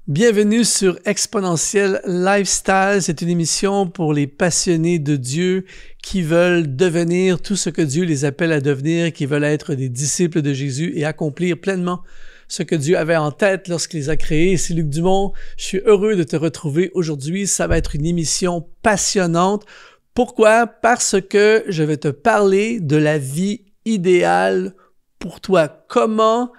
Bienvenue sur Exponentiel Lifestyle. C'est une émission pour les passionnés de Dieu qui veulent devenir tout ce que Dieu les appelle à devenir, qui veulent être des disciples de Jésus et accomplir pleinement ce que Dieu avait en tête lorsqu'il les a créés. C'est Luc Dumont. Je suis heureux de te retrouver aujourd'hui. Ça va être une émission passionnante. Pourquoi? Parce que je vais te parler de la vie idéale pour toi. Comment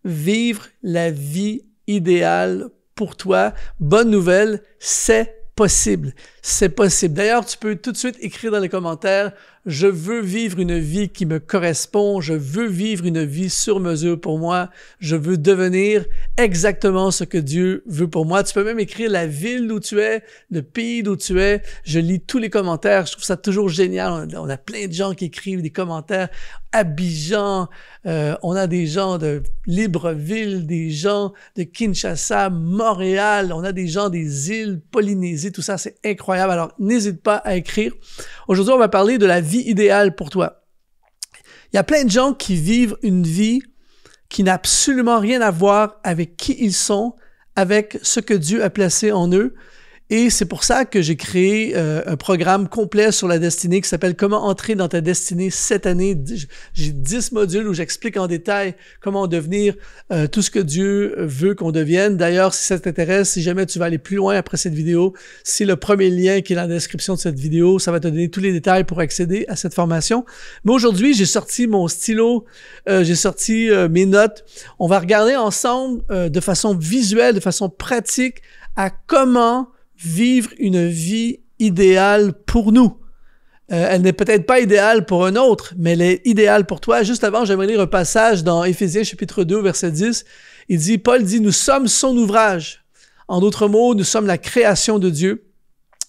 vivre la vie idéale pour toi. Bonne nouvelle, c'est possible. C'est possible. D'ailleurs, tu peux tout de suite écrire dans les commentaires « Je veux vivre une vie qui me correspond. Je veux vivre une vie sur mesure pour moi. Je veux devenir exactement ce que Dieu veut pour moi. » Tu peux même écrire la ville d'où tu es, le pays d'où tu es. Je lis tous les commentaires. Je trouve ça toujours génial. On a plein de gens qui écrivent des commentaires. Abidjan, on a des gens de Libreville, des gens de Kinshasa, Montréal, on a des gens des îles Polynésie, tout ça, c'est incroyable. Alors, n'hésite pas à écrire. Aujourd'hui, on va parler de la vie idéale pour toi. Il y a plein de gens qui vivent une vie qui n'a absolument rien à voir avec qui ils sont, avec ce que Dieu a placé en eux. Et c'est pour ça que j'ai créé un programme complet sur la destinée qui s'appelle « Comment entrer dans ta destinée cette année ». J'ai 10 modules où j'explique en détail comment devenir tout ce que Dieu veut qu'on devienne. D'ailleurs, si ça t'intéresse, si jamais tu vas aller plus loin après cette vidéo, c'est le premier lien qui est dans la description de cette vidéo. Ça va te donner tous les détails pour accéder à cette formation. Mais aujourd'hui, j'ai sorti mon stylo, j'ai sorti mes notes. On va regarder ensemble de façon visuelle, de façon pratique à comment vivre une vie idéale pour nous. Elle n'est peut-être pas idéale pour un autre, mais elle est idéale pour toi. Juste avant, j'aimerais lire un passage dans Éphésiens chapitre 2, verset 10. Paul dit « Nous sommes son ouvrage ». En d'autres mots, nous sommes la création de Dieu,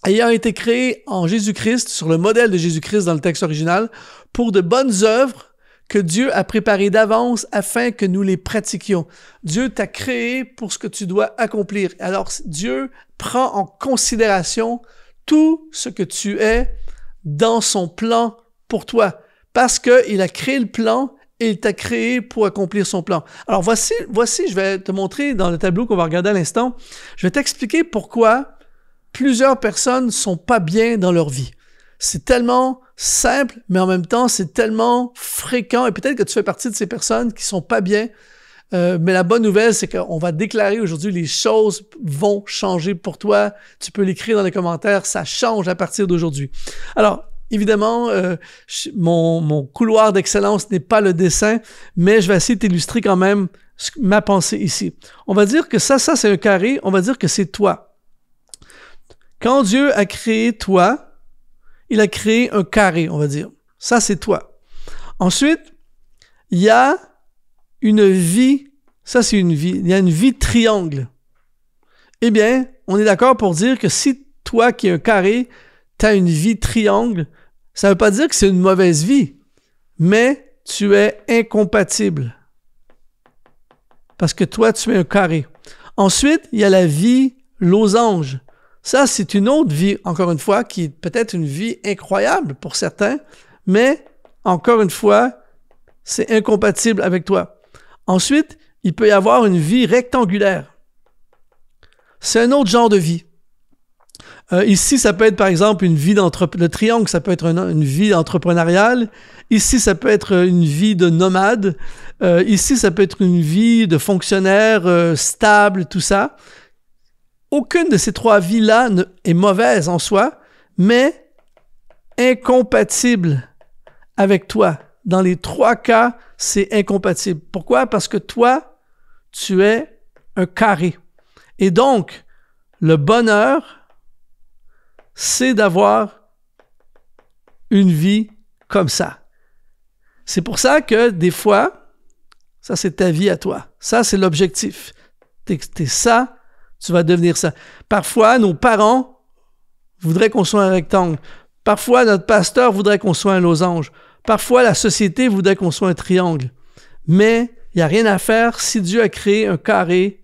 ayant été créés en Jésus-Christ, sur le modèle de Jésus-Christ dans le texte original, pour de bonnes œuvres que Dieu a préparées d'avance afin que nous les pratiquions. Dieu t'a créé pour ce que tu dois accomplir. Alors, Dieu prend en considération tout ce que tu es dans son plan pour toi, parce qu'il a créé le plan et il t'a créé pour accomplir son plan. Alors, voici, je vais te montrer dans le tableau qu'on va regarder à l'instant, je vais t'expliquer pourquoi plusieurs personnes ne sont pas bien dans leur vie. C'est tellement simple, mais en même temps, c'est tellement fréquent. Et peut-être que tu fais partie de ces personnes qui sont pas bien. Mais la bonne nouvelle, c'est qu'on va déclarer aujourd'hui, les choses vont changer pour toi. Tu peux l'écrire dans les commentaires. Ça change à partir d'aujourd'hui. Alors, évidemment, mon couloir d'excellence n'est pas le dessin, mais je vais essayer de t'illustrer quand même ma pensée ici. On va dire que ça c'est un carré. On va dire que c'est toi. Quand Dieu a créé toi, il a créé un carré, on va dire. Ça, c'est toi. Ensuite, il y a une vie. Ça, c'est une vie. Il y a une vie triangle. Eh bien, on est d'accord pour dire que si toi qui es un carré, tu as une vie triangle, ça ne veut pas dire que c'est une mauvaise vie, mais tu es incompatible. Parce que toi, tu es un carré. Ensuite, il y a la vie losange. Ça, c'est une autre vie, encore une fois, qui est peut-être une vie incroyable pour certains, mais encore une fois, c'est incompatible avec toi. Ensuite, il peut y avoir une vie rectangulaire. C'est un autre genre de vie. Ici, ça peut être par exemple une vie le triangle, ça peut être une vie entrepreneuriale. Ici, ça peut être une vie de nomade. Ici, ça peut être une vie de fonctionnaire stable, tout ça. Aucune de ces trois vies-là est mauvaise en soi, mais incompatible avec toi. Dans les trois cas, c'est incompatible. Pourquoi? Parce que toi, tu es un carré. Et donc, le bonheur, c'est d'avoir une vie comme ça. C'est pour ça que des fois, ça c'est ta vie à toi. Ça, c'est l'objectif. T'es ça, tu vas devenir ça. Parfois, nos parents voudraient qu'on soit un rectangle. Parfois, notre pasteur voudrait qu'on soit un losange. Parfois, la société voudrait qu'on soit un triangle. Mais il n'y a rien à faire. Si Dieu a créé un carré,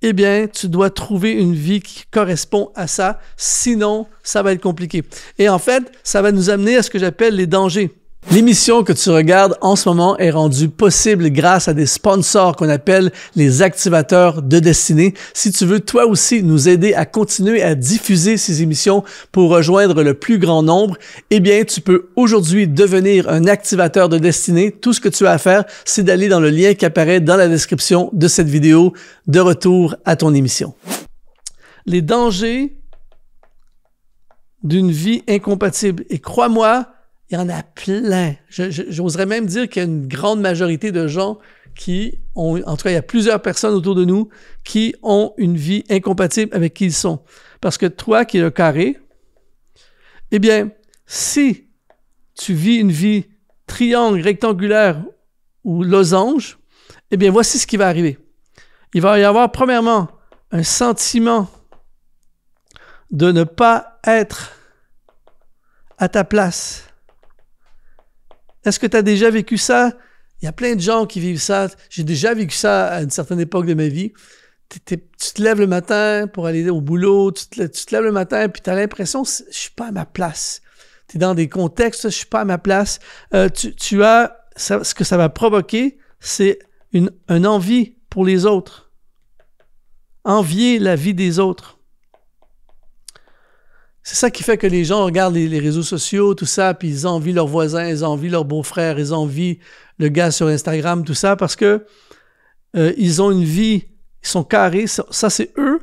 eh bien, tu dois trouver une vie qui correspond à ça. Sinon, ça va être compliqué. Et en fait, ça va nous amener à ce que j'appelle les dangers. L'émission que tu regardes en ce moment est rendue possible grâce à des sponsors qu'on appelle les activateurs de destinée. Si tu veux toi aussi nous aider à continuer à diffuser ces émissions pour rejoindre le plus grand nombre, eh bien, tu peux aujourd'hui devenir un activateur de destinée. Tout ce que tu as à faire, c'est d'aller dans le lien qui apparaît dans la description de cette vidéo. De retour à ton émission. Les dangers d'une vie incompatible. Et crois-moi, il y en a plein. J'oserais même dire qu'il y a une grande majorité de gens qui ont, en tout cas, il y a plusieurs personnes autour de nous qui ont une vie incompatible avec qui ils sont. Parce que toi qui es le carré, eh bien, si tu vis une vie triangle, rectangulaire ou losange, eh bien, voici ce qui va arriver. Il va y avoir, premièrement, un sentiment de ne pas être à ta place. Est-ce que tu as déjà vécu ça? Il y a plein de gens qui vivent ça. J'ai déjà vécu ça à une certaine époque de ma vie. Tu te lèves le matin pour aller au boulot, tu te lèves le matin et tu as l'impression que je ne suis pas à ma place. Tu es dans des contextes, je ne suis pas à ma place. Ce que ça va provoquer, c'est une envie pour les autres. Envier la vie des autres. C'est ça qui fait que les gens regardent les réseaux sociaux, tout ça, puis ils envient leurs voisins, ils envient leurs beaux-frères, ils envient le gars sur Instagram, tout ça, parce que ils ont une vie, ils sont carrés, ça c'est eux.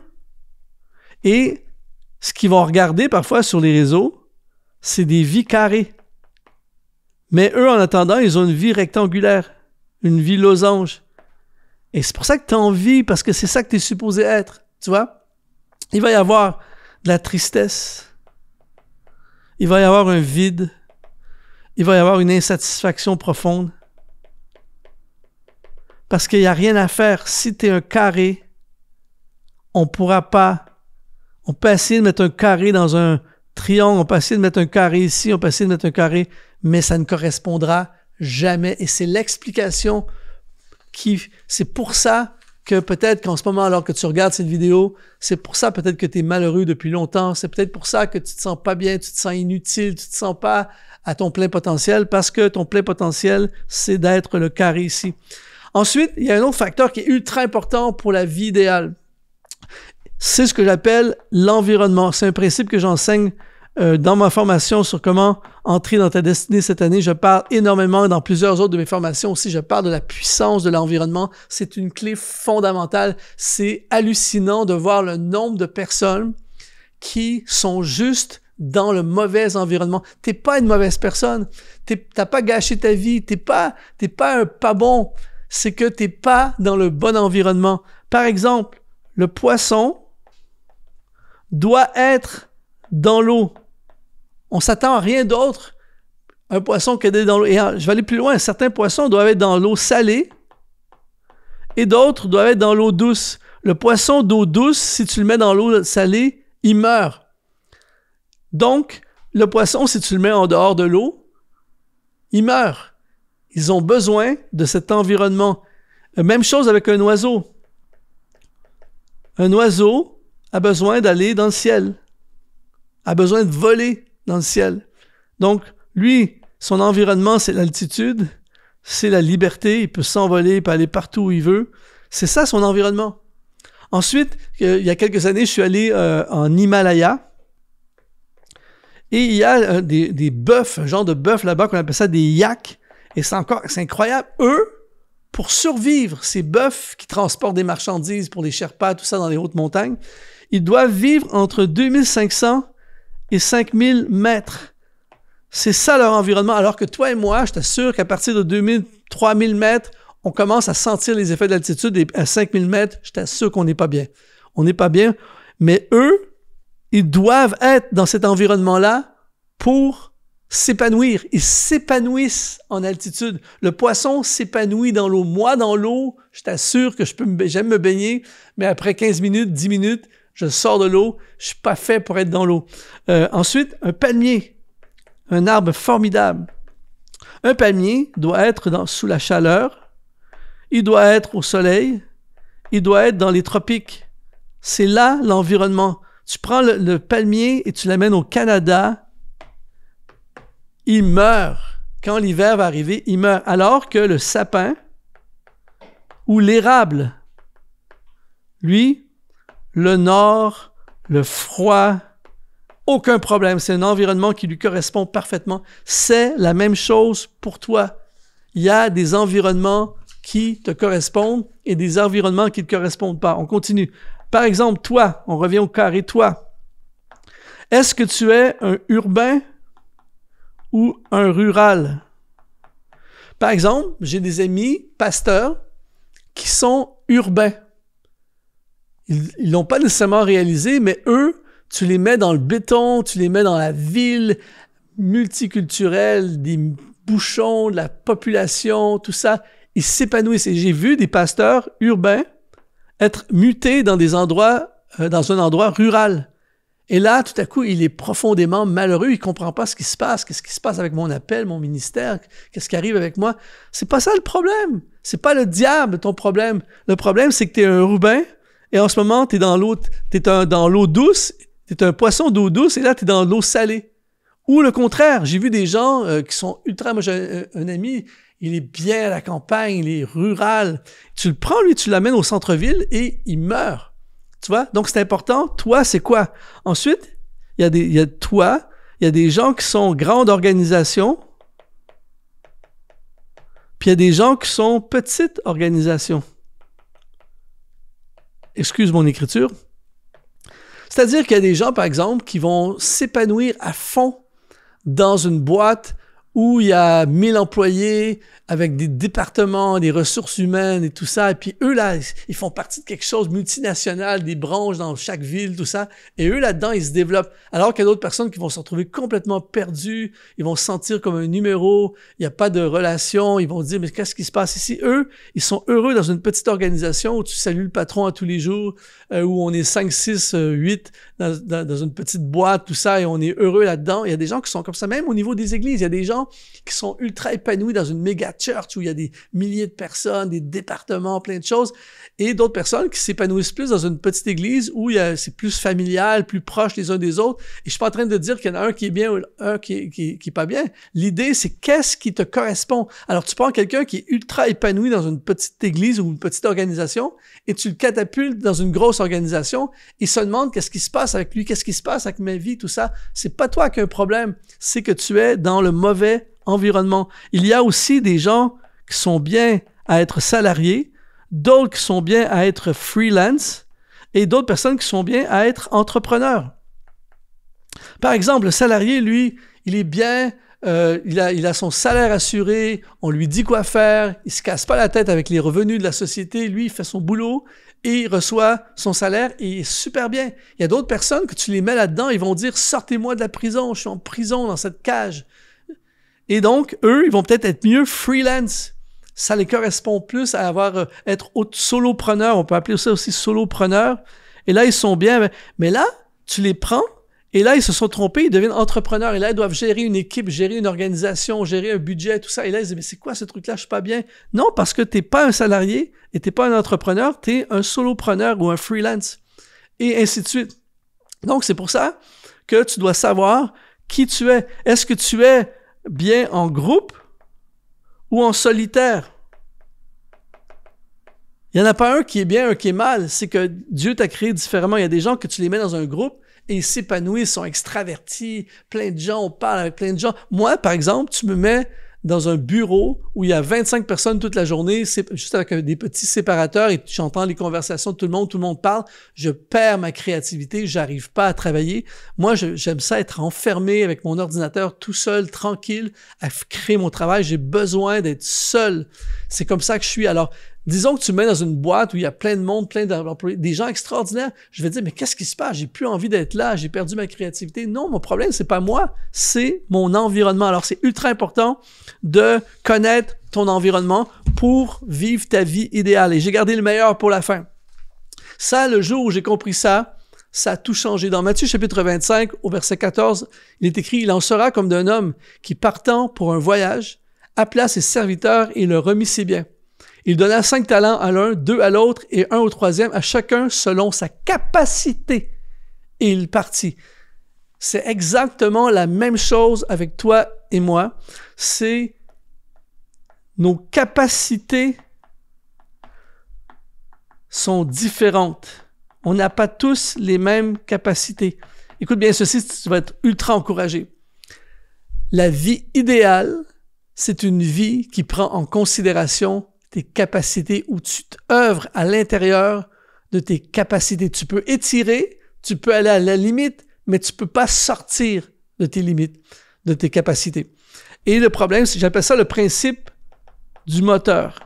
Et ce qu'ils vont regarder parfois sur les réseaux, c'est des vies carrées. Mais eux, en attendant, ils ont une vie rectangulaire, une vie losange. Et c'est pour ça que tu as envie, parce que c'est ça que tu es supposé être, tu vois. Il va y avoir de la tristesse. Il va y avoir un vide. Il va y avoir une insatisfaction profonde. Parce qu'il n'y a rien à faire. Si tu es un carré, on ne pourra pas. On peut essayer de mettre un carré dans un triangle, on peut essayer de mettre un carré ici, on peut essayer de mettre un carré, mais ça ne correspondra jamais. Et c'est l'explication c'est pour ça que peut-être qu'en ce moment, alors que tu regardes cette vidéo, c'est pour ça peut-être que tu es malheureux depuis longtemps, c'est peut-être pour ça que tu te sens pas bien, tu te sens inutile, tu te sens pas à ton plein potentiel, parce que ton plein potentiel, c'est d'être le carré ici. Ensuite, il y a un autre facteur qui est ultra important pour la vie idéale. C'est ce que j'appelle l'environnement. C'est un principe que j'enseigne dans ma formation sur comment entrer dans ta destinée cette année. Je parle énormément dans plusieurs autres de mes formations aussi. Je parle de la puissance de l'environnement. C'est une clé fondamentale. C'est hallucinant de voir le nombre de personnes qui sont juste dans le mauvais environnement. T'es pas une mauvaise personne. T'as pas gâché ta vie. T'es pas un pas bon. C'est que t'es pas dans le bon environnement. Par exemple, le poisson doit être dans l'eau. On s'attend à rien d'autre, un poisson que d'être dans l'eau. Et je vais aller plus loin. Certains poissons doivent être dans l'eau salée et d'autres doivent être dans l'eau douce. Le poisson d'eau douce, si tu le mets dans l'eau salée, il meurt. Donc, le poisson, si tu le mets en dehors de l'eau, il meurt. Ils ont besoin de cet environnement. Même chose avec un oiseau. Un oiseau a besoin d'aller dans le ciel, a besoin de voler dans le ciel. Donc, lui, son environnement, c'est l'altitude, c'est la liberté, il peut s'envoler, il peut aller partout où il veut. C'est ça son environnement. Ensuite, il y a quelques années, je suis allé en Himalaya et il y a des bœufs, un genre de bœuf là-bas qu'on appelle ça des yaks. Et c'est incroyable. Eux, pour survivre, ces bœufs qui transportent des marchandises pour les Sherpas, tout ça dans les hautes montagnes, ils doivent vivre entre 2500 et 5000 mètres. C'est ça leur environnement. Alors que toi et moi, je t'assure qu'à partir de 2000, 3000 mètres, on commence à sentir les effets de l'altitude et à 5000 mètres, je t'assure qu'on n'est pas bien. On n'est pas bien. Mais eux, ils doivent être dans cet environnement-là pour s'épanouir. Ils s'épanouissent en altitude. Le poisson s'épanouit dans l'eau. Moi, dans l'eau, je t'assure que j'aime me baigner, mais après 15 minutes, 10 minutes, je sors de l'eau, je ne suis pas fait pour être dans l'eau. Ensuite, un palmier, un arbre formidable. Un palmier doit être sous la chaleur, il doit être au soleil, il doit être dans les tropiques. C'est là l'environnement. Tu prends le palmier et tu l'amènes au Canada, il meurt quand l'hiver va arriver, il meurt. Alors que le sapin ou l'érable, lui, le nord, le froid, aucun problème. C'est un environnement qui lui correspond parfaitement. C'est la même chose pour toi. Il y a des environnements qui te correspondent et des environnements qui ne te correspondent pas. On continue. Par exemple, toi, on revient au carré toi. Est-ce que tu es un urbain ou un rural? Par exemple, j'ai des amis pasteurs qui sont urbains. Ils l'ont pas nécessairement réalisé, mais eux, tu les mets dans le béton, tu les mets dans la ville multiculturelle, des bouchons, de la population, tout ça. Ils s'épanouissent. Et j'ai vu des pasteurs urbains être mutés dans des endroits, dans un endroit rural. Et là, tout à coup, il est profondément malheureux. Il comprend pas ce qui se passe. Qu'est-ce qui se passe avec mon appel, mon ministère? Qu'est-ce qui arrive avec moi? C'est pas ça le problème. C'est pas le diable, ton problème. Le problème, c'est que tu es un urbain et en ce moment, tu es dans l'eau douce. Tu es un poisson d'eau douce et là, tu es dans l'eau salée. Ou le contraire. J'ai vu des gens qui sont ultra... Moi, j'ai un ami, il est bien à la campagne, il est rural. Tu le prends, lui, tu l'amènes au centre-ville et il meurt. Tu vois? Donc, c'est important. Toi, c'est quoi? Ensuite, il y a des gens qui sont grandes organisations, puis il y a des gens qui sont petites organisations. Excuse mon écriture. C'est-à-dire qu'il y a des gens, par exemple, qui vont s'épanouir à fond dans une boîte où il y a 1000 employés avec des départements, des ressources humaines et tout ça. Et puis eux, là, ils font partie de quelque chose multinational, des branches dans chaque ville, tout ça. Et eux, là-dedans, ils se développent. Alors qu'il y a d'autres personnes qui vont se retrouver complètement perdues. Ils vont se sentir comme un numéro. Il n'y a pas de relation. Ils vont dire, mais qu'est-ce qui se passe ici? Eux, ils sont heureux dans une petite organisation où tu salues le patron à tous les jours, où on est 5, 6, 8 dans une petite boîte, tout ça, et on est heureux là-dedans. Il y a des gens qui sont comme ça. Même au niveau des églises, il y a des gens qui sont ultra épanouis dans une méga church où il y a des milliers de personnes, des départements, plein de choses, et d'autres personnes qui s'épanouissent plus dans une petite église où c'est plus familial, plus proche les uns des autres. Et je suis pas en train de dire qu'il y en a un qui est bien ou un qui est pas bien. L'idée, c'est qu'est-ce qui te correspond. Alors, tu prends quelqu'un qui est ultra épanoui dans une petite église ou une petite organisation et tu le catapultes dans une grosse organisation. Il se demande qu'est-ce qui se passe avec lui, qu'est-ce qui se passe avec ma vie, tout ça. C'est pas toi qui as un problème, c'est que tu es dans le mauvais environnement. Il y a aussi des gens qui sont bien à être salariés, d'autres qui sont bien à être freelance et d'autres personnes qui sont bien à être entrepreneurs. Par exemple, le salarié, lui, il est bien, il a son salaire assuré, on lui dit quoi faire, il se casse pas la tête avec les revenus de la société, lui, il fait son boulot et il reçoit son salaire et il est super bien. Il y a d'autres personnes que tu les mets là-dedans, ils vont dire « Sortez-moi de la prison, je suis en prison dans cette cage ». Et donc, eux, ils vont peut-être être mieux freelance. Ça les correspond plus à être solopreneur. On peut appeler ça aussi solopreneur. Et là, ils sont bien. Mais là, tu les prends et là, ils se sont trompés. Ils deviennent entrepreneurs. Et là, ils doivent gérer une équipe, gérer une organisation, gérer un budget, tout ça. Et là, ils disent, mais c'est quoi ce truc-là? Je suis pas bien. Non, parce que t'es pas un salarié et t'es pas un entrepreneur. T'es un solopreneur ou un freelance. Et ainsi de suite. Donc, c'est pour ça que tu dois savoir qui tu es. Est-ce que tu es bien en groupe ou en solitaire? Il n'y en a pas un qui est bien, un qui est mal. C'est que Dieu t'a créé différemment. Il y a des gens que tu les mets dans un groupe et ils s'épanouissent, ils sont extravertis, plein de gens, on parle avec plein de gens. Moi, par exemple, tu me mets dans un bureau où il y a 25 personnes toute la journée, c'est juste avec des petits séparateurs et j'entends les conversations de tout le monde parle, je perds ma créativité, j'arrive pas à travailler. Moi, j'aime ça être enfermé avec mon ordinateur tout seul, tranquille, à créer mon travail. J'ai besoin d'être seul. C'est comme ça que je suis. Alors, disons que tu me mets dans une boîte où il y a plein de monde, plein d'employés, des gens extraordinaires. Je vais dire, mais qu'est-ce qui se passe? J'ai plus envie d'être là, j'ai perdu ma créativité. Non, mon problème, c'est pas moi, c'est mon environnement. Alors, c'est ultra important de connaître ton environnement pour vivre ta vie idéale. Et j'ai gardé le meilleur pour la fin. Ça, le jour où j'ai compris ça, ça a tout changé. Dans Matthieu chapitre 25, au verset 14, il est écrit, « Il en sera comme d'un homme qui, partant pour un voyage, appela ses serviteurs et leur remit ses biens. Il donna 5 talents à l'un, 2 à l'autre et 1 au troisième, à chacun selon sa capacité. Et il partit. » C'est exactement la même chose avec toi et moi, c'est nos capacités sont différentes. On n'a pas tous les mêmes capacités. Écoute bien ceci, tu vas être ultra encouragé. La vie idéale, c'est une vie qui prend en considération tes capacités, où tu œuvres à l'intérieur de tes capacités. Tu peux étirer, tu peux aller à la limite, mais tu ne peux pas sortir de tes limites, de tes capacités. Et le problème, c'est, j'appelle ça le principe du moteur.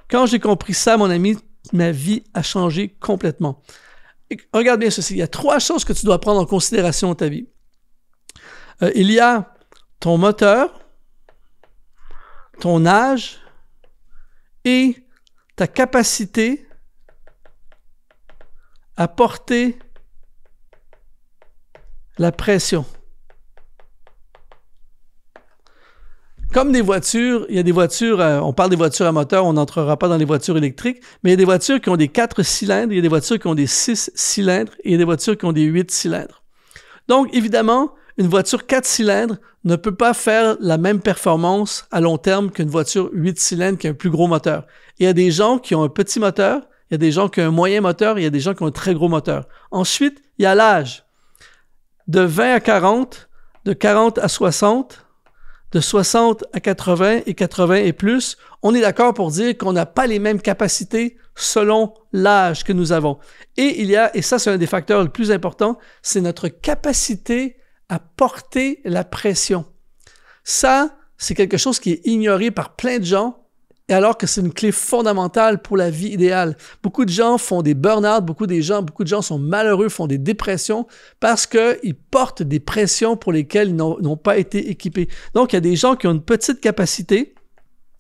Quand j'ai compris ça, mon ami, ma vie a changé complètement. Et regarde bien ceci, il y a 3 choses que tu dois prendre en considération dans ta vie. Il y a ton moteur, ton âge et ta capacité à porter la pression. Comme des voitures, il y a des voitures, on parle des voitures à moteur, on n'entrera pas dans les voitures électriques, mais il y a des voitures qui ont des 4 cylindres, il y a des voitures qui ont des 6 cylindres et il y a des voitures qui ont des 8 cylindres. Donc, évidemment, une voiture 4 cylindres ne peut pas faire la même performance à long terme qu'une voiture 8 cylindres qui a un plus gros moteur. Il y a des gens qui ont un petit moteur, il y a des gens qui ont un moyen moteur, il y a des gens qui ont un très gros moteur. Ensuite, il y a l'âge. De 20 à 40, de 40 à 60, de 60 à 80 et 80 et plus, on est d'accord pour dire qu'on n'a pas les mêmes capacités selon l'âge que nous avons. Et il y a, et ça c'est un des facteurs les plus importants, c'est notre capacité à porter la pression. Ça, c'est quelque chose qui est ignoré par plein de gens, et alors que c'est une clé fondamentale pour la vie idéale. Beaucoup de gens font des burn-out, beaucoup de gens sont malheureux, font des dépressions parce qu'ils portent des pressions pour lesquelles ils n'ont pas été équipés. Donc, il y a des gens qui ont une petite capacité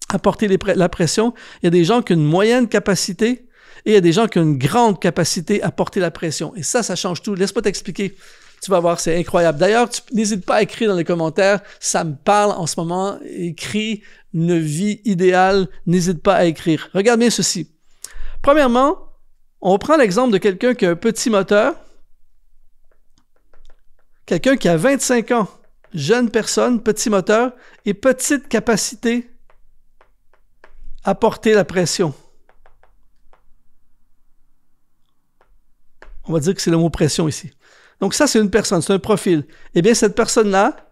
à porter la pression, il y a des gens qui ont une moyenne capacité, et il y a des gens qui ont une grande capacité à porter la pression. Et ça change tout. Laisse-moi t'expliquer. Tu vas voir, c'est incroyable. D'ailleurs, n'hésite pas à écrire dans les commentaires, ça me parle en ce moment, écris une vie idéale, n'hésite pas à écrire. Regarde bien ceci. Premièrement, on prend l'exemple de quelqu'un qui a un petit moteur, quelqu'un qui a 25 ans, jeune personne, petit moteur et petite capacité à porter la pression. On va dire que c'est le mot pression ici. Donc ça, c'est une personne, c'est un profil. Eh bien, cette personne-là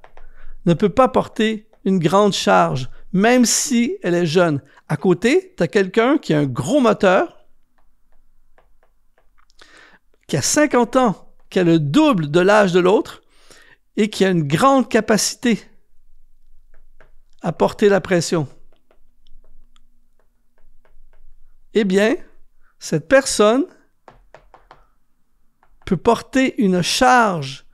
ne peut pas porter une grande charge, même si elle est jeune. À côté, tu as quelqu'un qui a un gros moteur, qui a 50 ans, qui a le double de l'âge de l'autre et qui a une grande capacité à porter la pression. Eh bien, cette personne peut porter une charge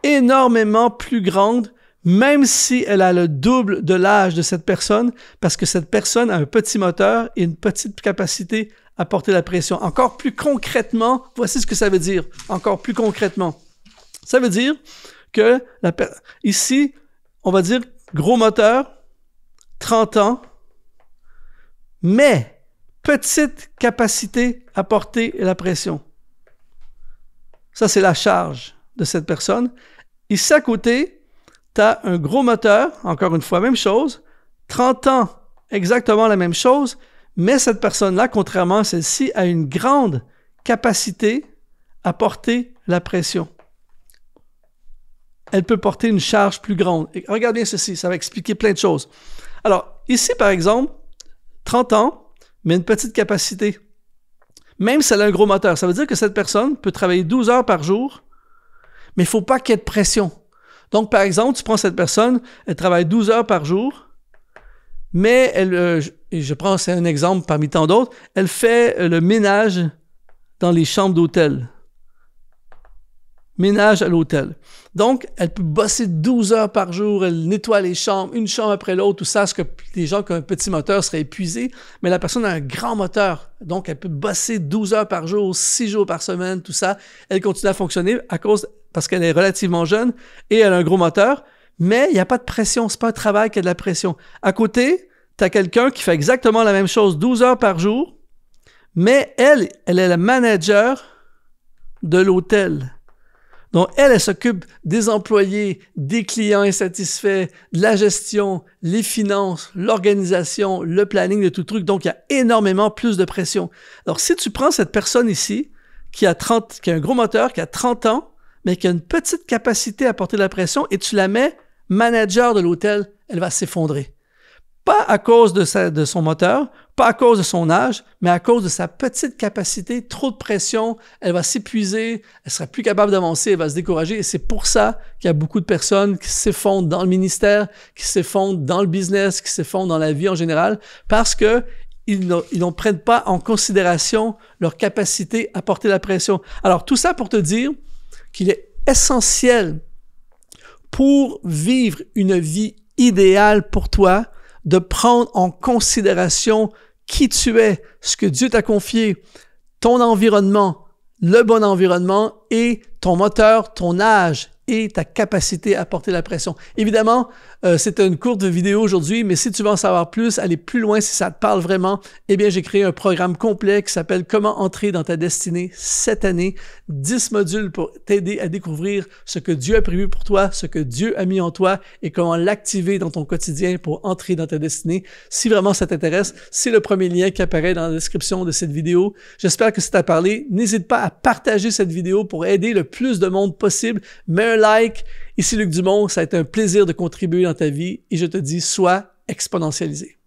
énormément plus grande, même si elle a le double de l'âge de cette personne, parce que cette personne a un petit moteur et une petite capacité à porter la pression. Encore plus concrètement, voici ce que ça veut dire. Encore plus concrètement. Ça veut dire que ici, on va dire gros moteur, 30 ans, mais petite capacité à porter la pression. Ça, c'est la charge de cette personne. Ici, à côté, tu as un gros moteur, encore une fois, même chose, 30 ans, exactement la même chose, mais cette personne-là, contrairement à celle-ci, a une grande capacité à porter la pression. Elle peut porter une charge plus grande. Et regarde bien ceci, ça va expliquer plein de choses. Alors, ici, par exemple, 30 ans, mais une petite capacité. Même si elle a un gros moteur, ça veut dire que cette personne peut travailler 12 heures par jour, mais il ne faut pas qu'il y ait de pression. Donc, par exemple, tu prends cette personne, elle travaille 12 heures par jour, mais je prends, c'est un exemple parmi tant d'autres, elle fait le ménage dans les chambres d'hôtel. Ménage à l'hôtel. Donc, elle peut bosser 12 heures par jour, elle nettoie les chambres, une chambre après l'autre, tout ça, ce que les gens qui ont un petit moteur seraient épuisés, mais la personne a un grand moteur, donc elle peut bosser 12 heures par jour, 6 jours par semaine, tout ça. Elle continue à fonctionner parce qu'elle est relativement jeune et elle a un gros moteur, mais il n'y a pas de pression, c'est pas un travail qui a de la pression. À côté, tu as quelqu'un qui fait exactement la même chose 12 heures par jour, mais elle est la manager de l'hôtel. Donc, elle s'occupe des employés, des clients insatisfaits, de la gestion, les finances, l'organisation, le planning de tout truc. Donc, il y a énormément plus de pression. Alors, si tu prends cette personne ici, qui a un gros moteur, qui a 30 ans, mais qui a une petite capacité à porter de la pression, et tu la mets manager de l'hôtel, elle va s'effondrer. Pas à cause de son moteur, pas à cause de son âge, mais à cause de sa petite capacité, trop de pression, elle va s'épuiser, elle sera plus capable d'avancer, elle va se décourager. Et c'est pour ça qu'il y a beaucoup de personnes qui s'effondrent dans le ministère, qui s'effondrent dans le business, qui s'effondrent dans la vie en général, parce que ils ne prennent pas en considération leur capacité à porter la pression. Alors, tout ça pour te dire qu'il est essentiel pour vivre une vie idéale pour toi, de prendre en considération qui tu es, ce que Dieu t'a confié, ton environnement, le bon environnement et ton moteur, ton âge et ta capacité à porter la pression. Évidemment, c'est une courte vidéo aujourd'hui, mais si tu veux en savoir plus, aller plus loin, si ça te parle vraiment, eh bien, j'ai créé un programme complet qui s'appelle « Comment entrer dans ta destinée cette année ». 10 modules pour t'aider à découvrir ce que Dieu a prévu pour toi, ce que Dieu a mis en toi et comment l'activer dans ton quotidien pour entrer dans ta destinée. Si vraiment ça t'intéresse, c'est le premier lien qui apparaît dans la description de cette vidéo. J'espère que ça t'a parlé. N'hésite pas à partager cette vidéo pour aider le plus de monde possible. Mets un like. Ici Luc Dumont, ça a été un plaisir de contribuer dans ta vie et je te dis, sois exponentialisé.